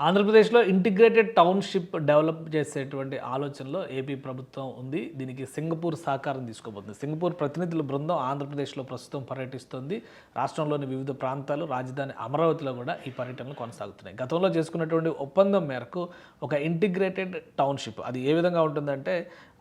ఆంధ్రప్రదేశ్లో integrated township develop చేసేటువంటి ఆలోచనలో ఏపీ ప్రభుత్వం ఉంది. దీనికి సింగపూర్ సహకారం తీసుకోబోతుంది. సింగపూర్ ప్రతినిధుల బృందం ఆంధ్రప్రదేశ్లో ప్రస్తుతం పర్యటిస్తోంది. రాష్ట్రంలోని వివిధ ప్రాంతాలు, రాజధాని అమరావతిలో కూడా ఈ పర్యటనలు కొనసాగుతున్నాయి. గతంలో చేసుకున్నటువంటి ఒప్పందం మేరకు ఒక ఇంటిగ్రేటెడ్ టౌన్‌షిప్ అది ఏ విధంగా ఉంటుందంటే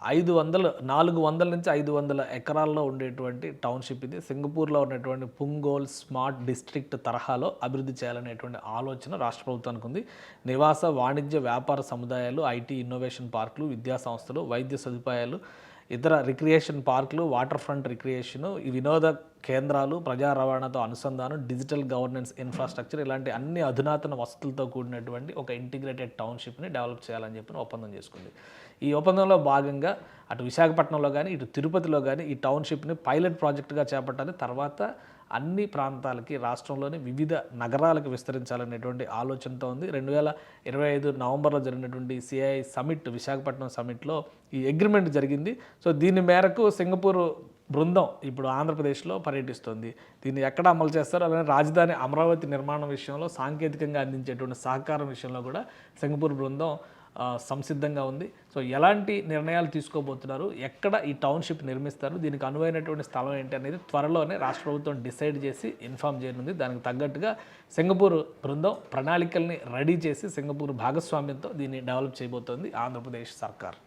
400 నుంచి 500 ఎకరాల్లో ఉండేటువంటి టౌన్‌షిప్ ఇది. సింగపూర్‌లో ఉన్నటువంటి పుంగోల్ స్మార్ట్ డిస్ట్రిక్ట్ తరహాలో అభివృద్ధి చేయాలనేటువంటి ఆలోచన రాష్ట్ర ప్రభుత్వానికి ఉంది. నివాస, వాణిజ్య, వ్యాపార సముదాయాలు, ఐటీ, ఇన్నోవేషన్ పార్కులు, విద్యా సంస్థలు, వైద్య సదుపాయాలు, ఇతర రిక్రియేషన్ పార్కులు, వాటర్ ఫ్రంట్ రిక్రియేషను, ఈ వినోద కేంద్రాలు, ప్రజా రవాణాతో అనుసంధానం, డిజిటల్ గవర్నెన్స్ ఇన్ఫ్రాస్ట్రక్చర్ ఇలాంటి అన్ని అధునాతన వసతులతో కూడినటువంటి ఒక ఇంటిగ్రేటెడ్ టౌన్‌షిప్‌ని డెవలప్ చేయాలని చెప్పి ఒప్పందం చేసుకుంది. ఈ ఒప్పందంలో భాగంగా అటు విశాఖపట్నంలో కానీ, ఇటు తిరుపతిలో కానీ ఈ టౌన్‌షిప్‌ని పైలట్ ప్రాజెక్టుగా చేపట్టాలి. తర్వాత అన్ని ప్రాంతాలకి, రాష్ట్రంలోని వివిధ నగరాలకు విస్తరించాలనేటువంటి ఆలోచనతో ఉంది. 2025 నవంబర్లో జరిగినటువంటి సిఐఐ సమిట్, విశాఖపట్నం సమిట్లో ఈ అగ్రిమెంట్ జరిగింది. సో దీని మేరకు సింగపూర్ బృందం ఇప్పుడు ఆంధ్రప్రదేశ్లో పర్యటిస్తుంది. దీన్ని ఎక్కడ అమలు చేస్తారో అలానే రాజధాని అమరావతి నిర్మాణం విషయంలో సాంకేతికంగా అందించేటువంటి సహకారం విషయంలో కూడా సింగపూర్ బృందం సంసిద్ధంగా ఉంది. సో ఎలాంటి నిర్ణయాలు తీసుకోబోతున్నారు, ఎక్కడ ఈ టౌన్‌షిప్ నిర్మిస్తారు, దీనికి అనువైనటువంటి స్థలం ఏంటి అనేది త్వరలోనే రాష్ట్ర ప్రభుత్వం డిసైడ్ చేసి ఇన్ఫామ్ చేయనుంది. దానికి తగ్గట్టుగా సింగపూర్ బృందం ప్రణాళికల్ని రెడీ చేసి సింగపూర్ భాగస్వామ్యంతో దీన్ని డెవలప్ చేయబోతోంది ఆంధ్రప్రదేశ్ సర్కార్.